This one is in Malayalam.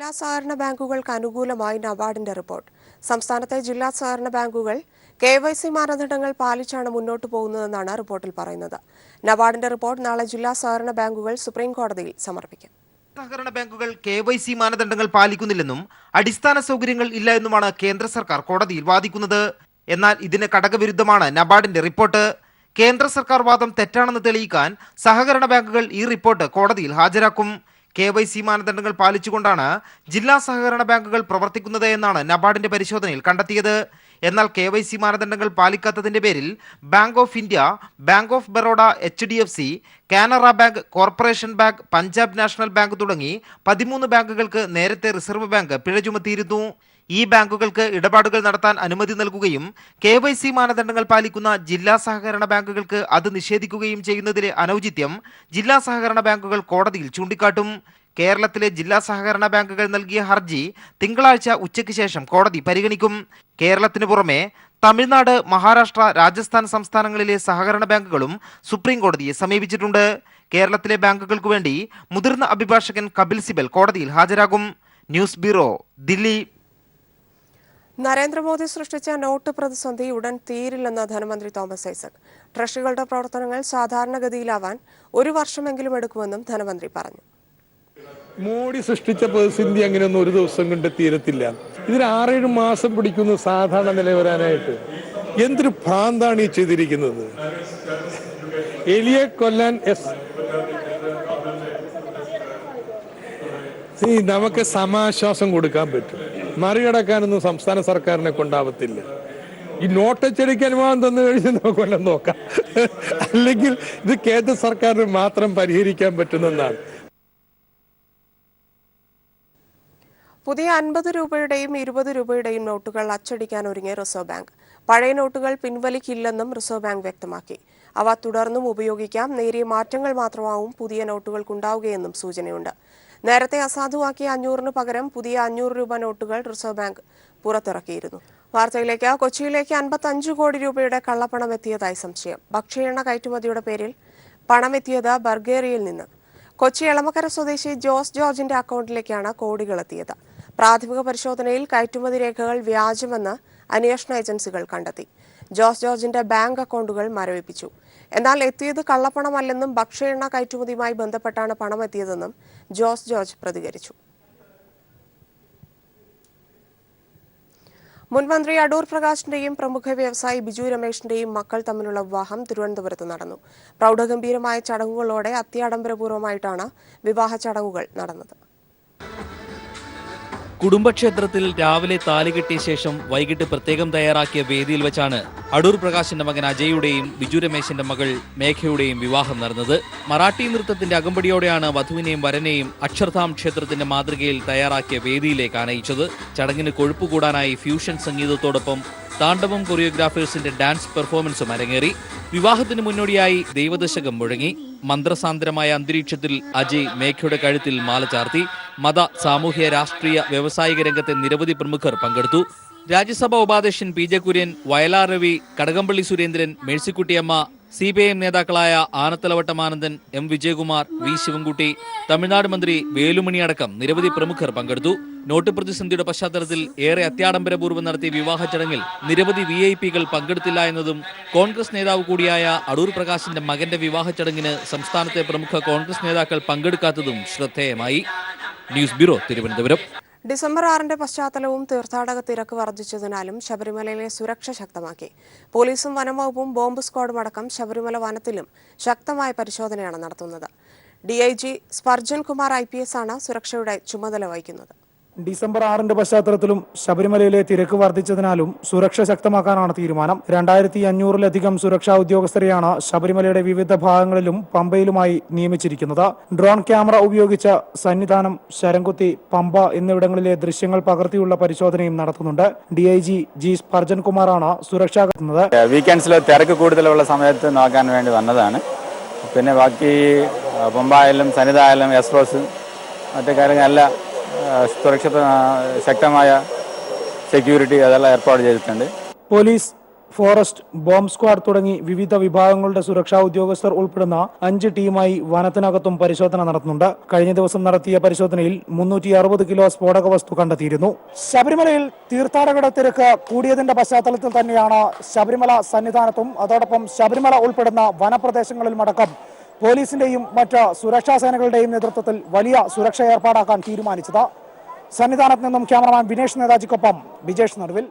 ജില്ലാ സഹകരണ ബാങ്കുകൾക്ക് അനുകൂലമായി നബാർഡിന്റെ റിപ്പോർട്ട്. സംസ്ഥാനത്തെ ജില്ലാ സഹകരണ ബാങ്കുകൾ KYC മാനദണ്ഡങ്ങൾ പാലിച്ചാണ് മുന്നോട്ടു പോകുന്നതെന്നാണ് റിപ്പോർട്ടിൽ പറയുന്നത്. നബാർഡിന്റെ റിപ്പോർട്ട് നാളെ ജില്ലാ സഹകരണ ബാങ്കുകൾ സുപ്രീം കോടതിയിൽ സമർപ്പിക്കും. സഹകരണ ബാങ്കുകൾ KYC മാനദണ്ഡങ്ങൾ പാലിക്കുന്നില്ലെന്നും അടിസ്ഥാന സൗകര്യങ്ങൾ ഇല്ല എന്നുമാണ് കേന്ദ്ര സർക്കാർ കോടതിയിൽ വാദിക്കുന്നത്. എന്നാൽ ഇതിന് കടകവിരുദ്ധമാണ് നബാർഡിന്റെ റിപ്പോർട്ട്. കേന്ദ്ര സർക്കാർ വാദം തെറ്റാണെന്ന് തെളിയിക്കാൻ സഹകരണ ബാങ്കുകൾ ഈ റിപ്പോർട്ട് കോടതിയിൽ ഹാജരാക്കും. KYC മാനദണ്ഡങ്ങൾ പാലിച്ചുകൊണ്ടാണ് ജില്ലാ സഹകരണ ബാങ്കുകൾ പ്രവർത്തിക്കുന്നത് എന്നാണ് നബാർഡിന്റെ പരിശോധനയിൽ കണ്ടെത്തിയത്. എന്നാൽ KYC മാനദണ്ഡങ്ങൾ പാലിക്കാത്തതിന്റെ പേരിൽ bank of India, bank of Baroda, HDFC, Canara bank, corporation bank, Punjab national bank തുടങ്ങി 13 ബാങ്കുകൾക്ക് നേരത്തെ റിസർവ് ബാങ്ക് പിഴ ചുമത്തിയിരുന്നു. ഈ ബാങ്കുകൾക്ക് ഇടപാടുകൾ നടത്താൻ അനുമതി നൽകുകയും KYC മാനദണ്ഡങ്ങൾ പാലിക്കുന്ന ജില്ലാ സഹകരണ ബാങ്കുകൾക്ക് അത് നിഷേധിക്കുകയും ചെയ്യുന്നതിലെ അനൗചിത്യം ജില്ലാ സഹകരണ ബാങ്കുകൾ കോടതിയിൽ ചൂണ്ടിക്കാട്ടും. കേരളത്തിലെ ജില്ലാ സഹകരണ ബാങ്കുകൾ നൽകിയ ഹർജി തിങ്കളാഴ്ച ഉച്ചയ്ക്ക് ശേഷം കോടതി പരിഗണിക്കും. കേരളത്തിന് പുറമെ തമിഴ്നാട്, മഹാരാഷ്ട്ര, രാജസ്ഥാൻ സംസ്ഥാനങ്ങളിലെ സഹകരണ ബാങ്കുകളും സുപ്രീം കോടതിയെ സമീപിച്ചിട്ടുണ്ട്. കേരളത്തിലെ ബാങ്കുകൾക്കു വേണ്ടി മുതിർന്ന അഭിഭാഷകൻ കപിൽ സിബൽ കോടതിയിൽ ഹാജരാകും. News bureau, Delhi. നരേന്ദ്രമോദി സൃഷ്ടിച്ച നോട്ട് പ്രതിസന്ധി ഉടൻ തീരില്ലെന്ന് ധനമന്ത്രി തോമസ് ഐസക്. ട്രഷറികളുടെ പ്രവർത്തനങ്ങൾ സാധാരണഗതിയിലാവാൻ 1 വർഷമെങ്കിലും എടുക്കുമെന്നും ധനമന്ത്രി പറഞ്ഞു. മോഡി സൃഷ്ടിച്ച പ്രതിസന്ധി അങ്ങനെയൊന്നും ഒരു ദിവസം കൊണ്ട് തീരത്തില്ല. ഇതിന് 6-7 മാസം പിടിക്കുന്നു സാധാരണ നില വരാനായിട്ട്. എന്തൊരു ഭ്രാന്താണ് ഈ ചെയ്തിരിക്കുന്നത്. എലിയെ കൊല്ലാൻ നമുക്ക് സമാശ്വാസം കൊടുക്കാൻ പറ്റും. മറികടക്കാനൊന്നും സംസ്ഥാന സർക്കാരിനെ കൊണ്ടാവത്തില്ല. ഈ നോട്ടച്ചടിക്ക് അനുവാദം തന്നു കഴിഞ്ഞാൽ നമുക്ക് വല്ലതും നോക്കാം. അല്ലെങ്കിൽ ഇത് കേന്ദ്ര സർക്കാരിന് മാത്രം പരിഹരിക്കാൻ പറ്റുന്നതാണ്. പുതിയ 50 രൂപയുടെയും 20 രൂപയുടെയും നോട്ടുകൾ അച്ചടിക്കാൻ ഒരുങ്ങിയ റിസർവ് ബാങ്ക്. പഴയ നോട്ടുകൾ പിൻവലിക്കില്ലെന്നും റിസർവ് ബാങ്ക് വ്യക്തമാക്കി. അവ തുടർന്നും ഉപയോഗിക്കാം. നേരിയ മാറ്റങ്ങൾ മാത്രമാവും പുതിയ നോട്ടുകൾക്കുണ്ടാവുകയെന്നും സൂചനയുണ്ട്. നേരത്തെ അസാധുവാക്കിയ 500-ന് പകരം പുതിയ 500 രൂപ നോട്ടുകൾ റിസർവ് ബാങ്ക് പുറത്തിറക്കിയിരുന്നു. വാർത്തയിലേക്ക്. കൊച്ചിയിലേക്ക് 55 കോടി രൂപയുടെ കള്ളപ്പണം എത്തിയതായി സംശയം. ഭക്ഷ്യ എണ്ണ കയറ്റുമതിയുടെ പേരിൽ പണമെത്തിയത് ബൾഗേറിയയിൽ നിന്ന്. കൊച്ചി എളമക്കര സ്വദേശി ജോസ് ജോർജിന്റെ അക്കൗണ്ടിലേക്കാണ് കോടികൾ എത്തിയത്. പ്രാഥമിക പരിശോധനയിൽ കയറ്റുമതി രേഖകൾ വ്യാജമെന്ന് അന്വേഷണ ഏജൻസികൾ കണ്ടെത്തി. ജോസ് ജോർജിന്റെ ബാങ്ക് അക്കൗണ്ടുകൾ മരവിപ്പിച്ചു. എന്നാൽ എത്തിയത് കള്ളപ്പണമല്ലെന്നും ഭക്ഷ്യ എണ്ണ കയറ്റുമതിയുമായി ബന്ധപ്പെട്ടാണ് പണം എത്തിയതെന്നും ജോസ് ജോർജ് പ്രതികരിച്ചു. മുൻമന്ത്രി അടൂർ പ്രകാശിന്റെയും പ്രമുഖ വ്യവസായി ബിജു രമേശിന്റെയും മക്കൾ തമ്മിലുള്ള വിവാഹം തിരുവനന്തപുരത്ത് നടന്നു. പ്രൗഢഗംഭീരമായ ചടങ്ങുകളോടെ അത്യാഡംബരപൂർവ്വമായിട്ടാണ് വിവാഹ ചടങ്ങുകൾ നടന്നത്. കുടുംബക്ഷേത്രത്തിൽ രാവിലെ താലികെട്ടിയ ശേഷം വൈകിട്ട് പ്രത്യേകം തയ്യാറാക്കിയ വേദിയിൽ വെച്ചാണ് അടൂർ പ്രകാശിന്റെ മകൻ അജയുടെയും ബിജു രമേശിന്റെ മകൾ മേഘയുടെയും വിവാഹം നടന്നത്. മറാഠി നൃത്തത്തിന്റെ അകമ്പടിയോടെയാണ് വധുവിനെയും വരനെയും അക്ഷർധാം ക്ഷേത്രത്തിന്റെ മാതൃകയിൽ തയ്യാറാക്കിയ വേദിയിലേക്ക് ആനയിച്ചത്. ചടങ്ങിന് കൊഴുപ്പ് കൂടാനായി ഫ്യൂഷൻ സംഗീതത്തോടൊപ്പം താണ്ഡവം കൊറിയോഗ്രാഫേഴ്സിന്റെ ഡാൻസ് പെർഫോമൻസും അരങ്ങേറി. വിവാഹത്തിന് മുന്നോടിയായി ദൈവദശകം മുഴങ്ങി. മന്ത്രസാന്ദ്രമായ അന്തരീക്ഷത്തിൽ അജയ് മേഘയുടെ കഴുത്തിൽ മാല ചാർത്തി. മത, സാമൂഹ്യ, രാഷ്ട്രീയ, വ്യാവസായിക രംഗത്തെ നിരവധി പ്രമുഖർ പങ്കെടുത്തു. രാജ്യസഭാ ഉപാധ്യക്ഷൻ PJ കുര്യൻ, വയലാർ രവി, കടകംപള്ളി സുരേന്ദ്രൻ, മേഴ്സിക്കുട്ടിയമ്മ, CPIM നേതാക്കളായ ആനത്തലവട്ടം ആനന്ദൻ, M വിജയകുമാർ, V ശിവൻകുട്ടി, തമിഴ്നാട് മന്ത്രി വേലുമണി അടക്കം നിരവധി പ്രമുഖർ പങ്കെടുത്തു. നോട്ട് പ്രതിസന്ധിയുടെ പശ്ചാത്തലത്തിൽ ഏറെ അത്യാഡംബരപൂർവ്വം നടത്തിയ വിവാഹ ചടങ്ങിൽ നിരവധി VIP-കൾ പങ്കെടുത്തില്ല എന്നതും കോൺഗ്രസ് നേതാവ് കൂടിയായ അടൂർ പ്രകാശിന്റെ മകന്റെ വിവാഹ ചടങ്ങിന് സംസ്ഥാനത്തെ പ്രമുഖ കോൺഗ്രസ് നേതാക്കൾ പങ്കെടുക്കാത്തതും ശ്രദ്ധേയമായി. News bureau, Thiruvananthapuram. ഡിസംബർ 6-ന്റെ പശ്ചാത്തലവും തീർത്ഥാടക തിരക്ക് വർദ്ധിച്ചതിനാലും ശബരിമലയിലെ സുരക്ഷ ശക്തമാക്കി. പോലീസും വനംവകുപ്പും ബോംബ് സ്ക്വാഡും അടക്കം ശബരിമല വനത്തിലും ശക്തമായ പരിശോധനയാണ് നടത്തുന്നത്. DIG സ്പർജൻ കുമാർ IPS ആണ് സുരക്ഷയുടെ ചുമതല വഹിക്കുന്നത്. ഡിസംബർ 6-ന്റെ പശ്ചാത്തലത്തിലും ശബരിമലയിലെ തിരക്ക് വർദ്ധിച്ചതിനാലും സുരക്ഷ ശക്തമാക്കാനാണ് തീരുമാനം. 2500-ലധികം സുരക്ഷാ ഉദ്യോഗസ്ഥരെയാണ് ശബരിമലയുടെ വിവിധ ഭാഗങ്ങളിലും പമ്പയിലുമായി നിയമിച്ചിരിക്കുന്നത്. ഡ്രോൺ ക്യാമറ ഉപയോഗിച്ച് സന്നിധാനം, ശരംകുത്തി, പമ്പ എന്നിവിടങ്ങളിലെ ദൃശ്യങ്ങൾ പകർത്തിയുള്ള പരിശോധനയും നടത്തുന്നുണ്ട്. DIG സ്പർജൻ കുമാറാണ് സുരക്ഷ കത്തുന്നത്. വീക്കെൻഡ്സിൽ തിരക്ക് കൂടുതലുള്ള സമയത്ത് നോക്കാൻ വേണ്ടി വന്നതാണ്. പിന്നെ ബാക്കി പമ്പായാലും സന്നിധായാലും എക്സ്പ്രസ് മറ്റു കാര്യങ്ങളെല്ലാം സുരക്ഷ ശക്തമായ സെക്യൂരിറ്റി അതെല്ലാം ഏർപ്പാട് ചെയ്തിട്ടുണ്ട്. പോലീസ്, ഫോറസ്റ്റ്, ബോംബ് സ്ക്വാഡ് തുടങ്ങി വിവിധ വിഭാഗങ്ങളുടെ സുരക്ഷാ ഉദ്യോഗസ്ഥർ ഉൾപ്പെടുന്ന 5 ടീമായി വനത്തിനകത്തും പരിശോധന നടത്തുന്നുണ്ട്. കഴിഞ്ഞ ദിവസം നടത്തിയ പരിശോധനയിൽ 360 കിലോ സ്ഫോടക വസ്തു കണ്ടെത്തിയിരുന്നു. ശബരിമലയിൽ തീർത്ഥാടകരുടെ തിരക്ക് കൂടിയതിന്റെ പശ്ചാത്തലത്തിൽ തന്നെയാണ് ശബരിമല സന്നിധാനത്തും അതോടൊപ്പം ശബരിമല ഉൾപ്പെടുന്ന വനപ്രദേശങ്ങളിലുമടക്കം പോലീസിന്റെയും മറ്റ് സുരക്ഷാ സേനകളുടെയും നേതൃത്വത്തിൽ വലിയ സുരക്ഷ ഏർപ്പാടാക്കാൻ തീരുമാനിച്ചത്. സന്നിധാനത്ത് നിന്നും ക്യാമറമാൻ ബിനേഷ് നേതാജിക്കൊപ്പം ബിജേഷ് നടുവിൽ.